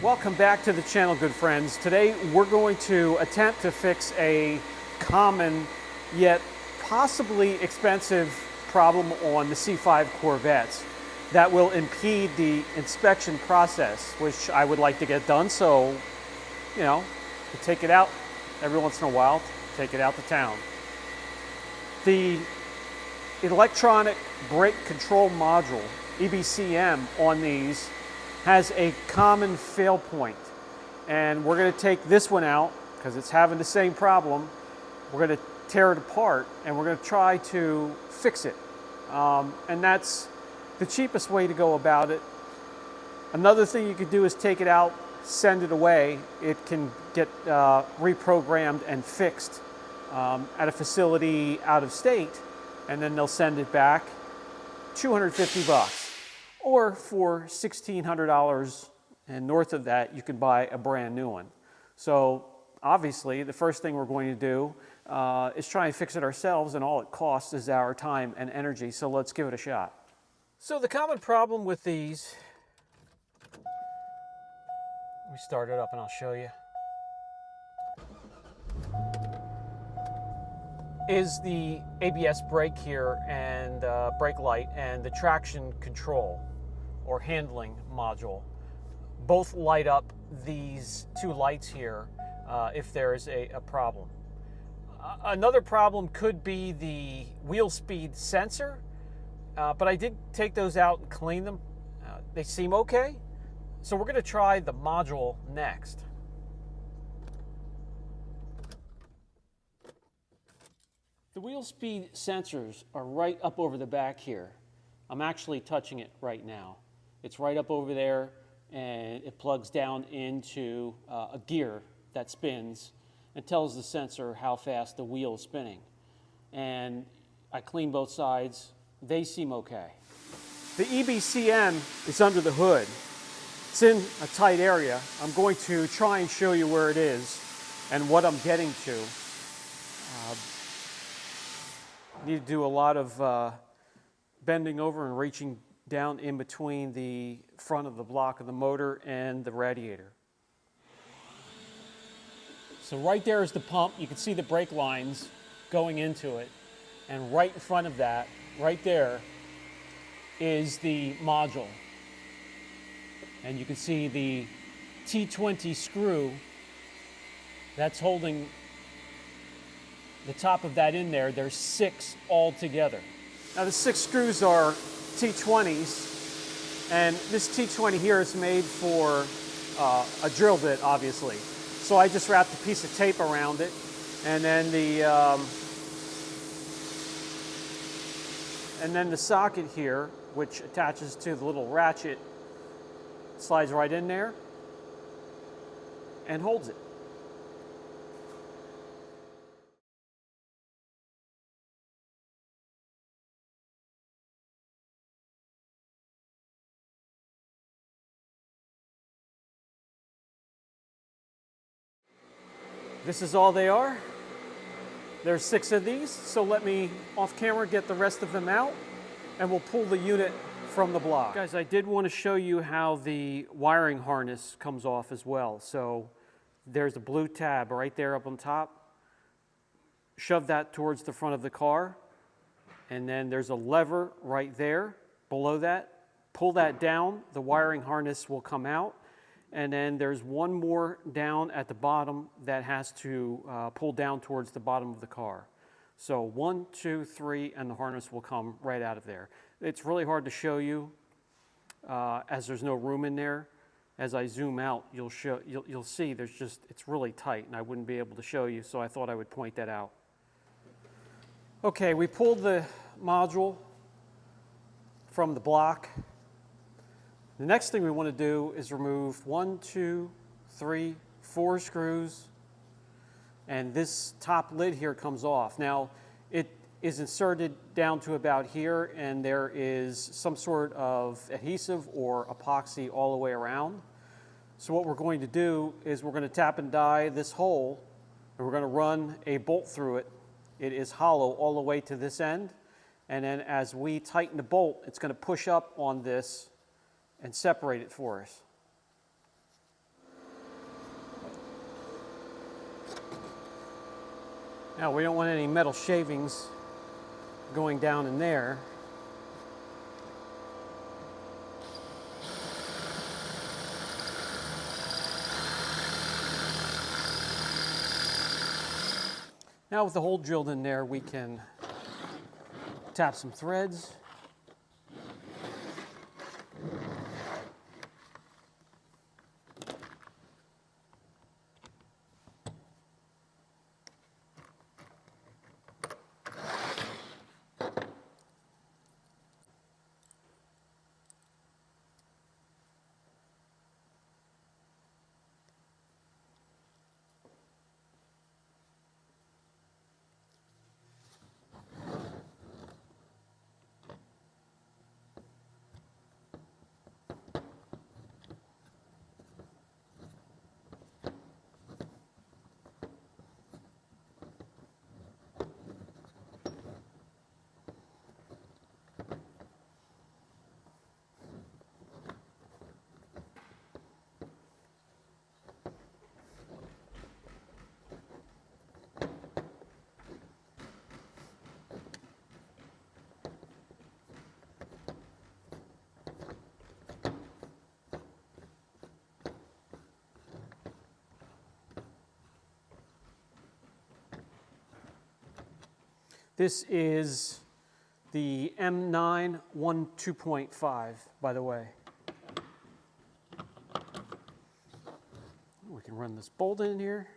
Welcome back to the channel, good friends. Today we're going to attempt to fix a common yet possibly expensive problem on the C5 Corvettes that will impede the inspection process, which I would like to get done. So, you know, to take it out every once in a while, take it out to town. The electronic brake control module, EBCM, on these has a common fail point, and we're going to take this one out because it's having the same problem. We're going to tear it apart and we're going to try to fix it, and that's the cheapest way to go about it. Another thing you could do is take it out, send it away. It can get reprogrammed and fixed at a facility out of state, and then they'll send it back. $250. Or for $1,600 and north of that, you can buy a brand new one. So obviously, the first thing we're going to do is try and fix it ourselves, and all it costs is our time and energy. So let's give it a shot. So the common problem with these, let me start it up and I'll show you, is the ABS brake here and brake light and the traction control or handling module. Both light up these two lights here if there is a problem. Another problem could be the wheel speed sensor, but I did take those out and clean them. They seem okay. So we're going to try the module next. The wheel speed sensors are right up over the back here. I'm actually touching it right now. It's right up over there, and it plugs down into a gear that spins and tells the sensor how fast the wheel is spinning. And I cleaned both sides. They seem okay. The EBCM is under the hood. It's in a tight area. I'm going to try and show you where it is and what I'm getting to. Need to do a lot of bending over and reaching down in between the front of the block of the motor and the radiator. So right there is the pump. You can see the brake lines going into it. And right in front of that, right there, is the module. And you can see the T20 screw that's holding the top of that in there. There's 6 altogether. Now the 6 screws are T20s, and this T20 here is made for a drill bit, obviously. So I just wrapped a piece of tape around it, and then the socket here, which attaches to the little ratchet, slides right in there and holds it. This is all they are. There's 6 of these, so let me, off camera, get the rest of them out, and we'll pull the unit from the block. Guys, I did want to show you how the wiring harness comes off as well. So there's a blue tab right there up on top. Shove that towards the front of the car, and then there's a lever right there below that. Pull that down, the wiring harness will come out. And then there's one more down at the bottom that has to pull down towards the bottom of the car. So 1, 2, 3, and the harness will come right out of there. It's really hard to show you as there's no room in there. As I zoom out, you'll see it's really tight, and I wouldn't be able to show you, so I thought I would point that out. Okay, we pulled the module from the block. The next thing we want to do is remove 1, 2, 3, 4 screws, and this top lid here comes off. Now, it is inserted down to about here, and there is some sort of adhesive or epoxy all the way around. So what we're going to do is we're going to tap and die this hole, and we're going to run a bolt through it. It is hollow all the way to this end, and then as we tighten the bolt, it's going to push up on this and separate it for us. Now we don't want any metal shavings going down in there. Now with the hole drilled in there, we can tap some threads. This is the M9 2.5, by the way. We can run this bolt in here.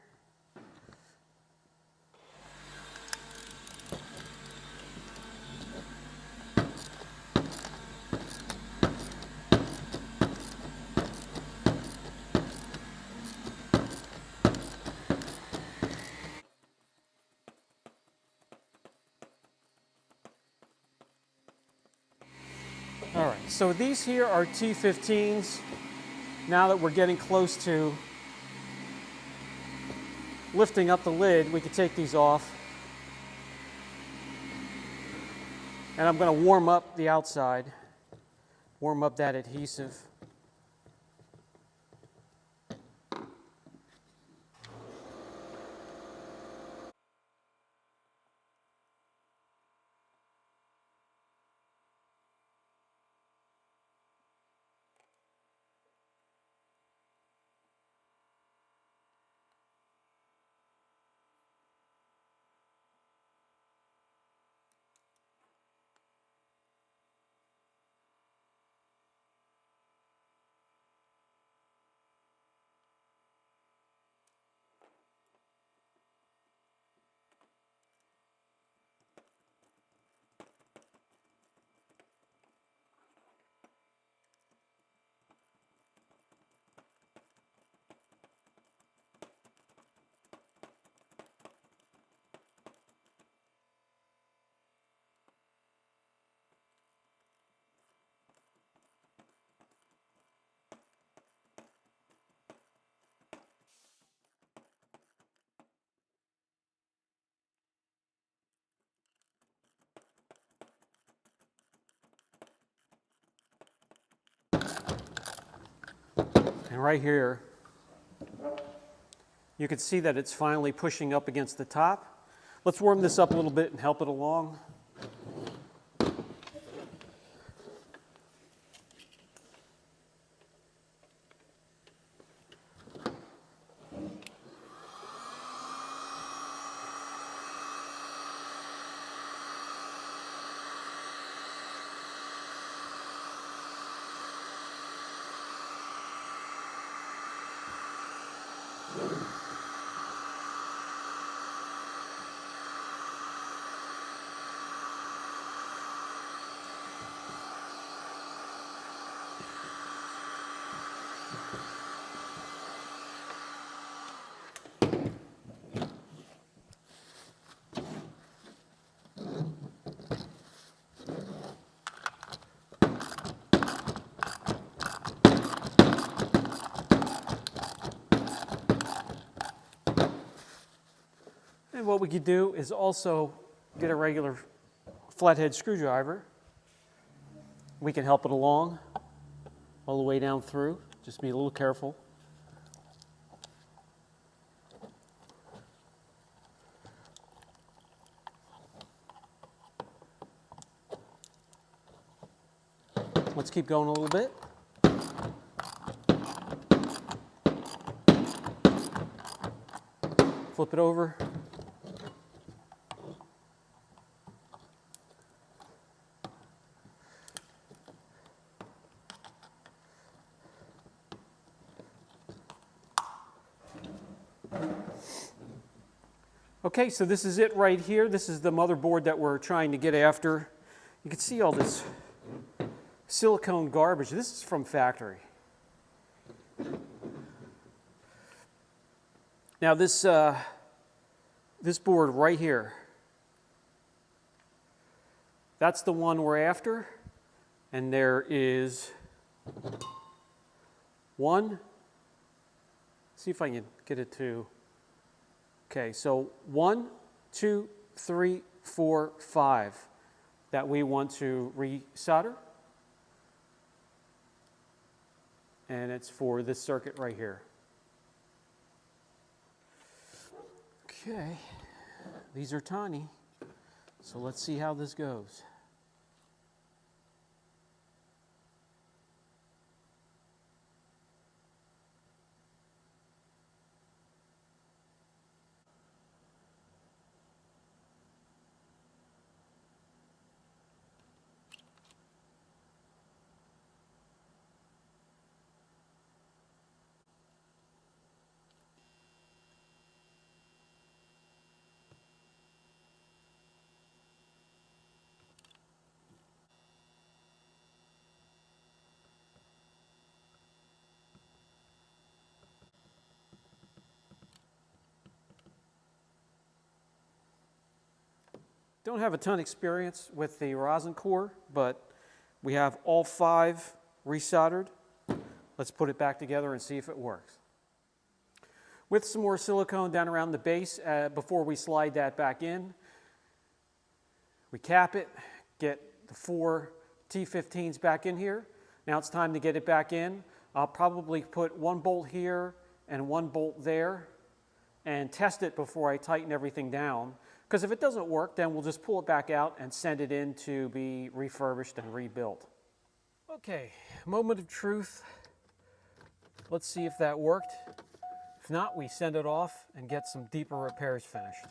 All right, so these here are T15s. Now that we're getting close to lifting up the lid, we can take these off. And I'm going to warm up the outside, warm up that adhesive. And right here, you can see that it's finally pushing up against the top. Let's warm this up a little bit and help it along. And what we could do is also get a regular flathead screwdriver. We can help it along all the way down through. Just be a little careful. Let's keep going a little bit. Flip it over. Okay, so this is it right here. This is the motherboard that we're trying to get after. You can see all this silicone garbage. This is from factory. Now this board right here, that's the one we're after, and there is one. See if I can get it to. Okay, so 1, 2, 3, 4, 5 that we want to resolder. And it's for this circuit right here. Okay, these are tiny, so let's see how this goes. Don't have a ton of experience with the rosin core, but we have all 5 resoldered. Let's put it back together and see if it works. With some more silicone down around the base before we slide that back in, we cap it, get the 4 T15s back in here. Now it's time to get it back in. I'll probably put 1 bolt here and 1 bolt there and test it before I tighten everything down. Because if it doesn't work, then we'll just pull it back out and send it in to be refurbished and rebuilt. Okay, moment of truth. Let's see if that worked. If not, we send it off and get some deeper repairs finished.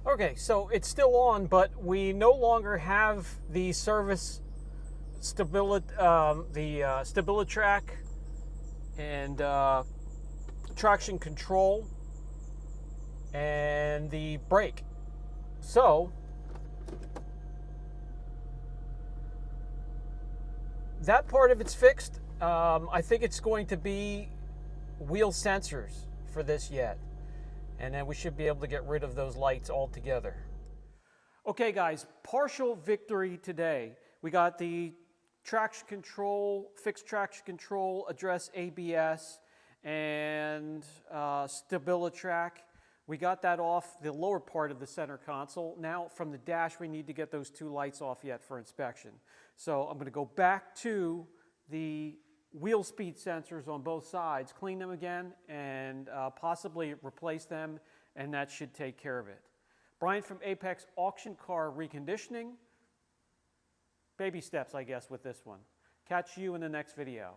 Okay, so it's still on, but we no longer have the service StabiliTrak and traction control and the brake. So that part of it's fixed. I think it's going to be wheel sensors for this yet. And then we should be able to get rid of those lights altogether. Okay guys, partial victory today. We got the traction control, fixed traction control, address ABS, and StabiliTrak. We got that off the lower part of the center console. Now from the dash we need to get those 2 lights off yet for inspection. So I'm going to go back to the wheel speed sensors on both sides, clean them again, and possibly replace them, and that should take care of it. Brian from Apex Auction Car Reconditioning. Baby steps, I guess, with this one. Catch you in the next video.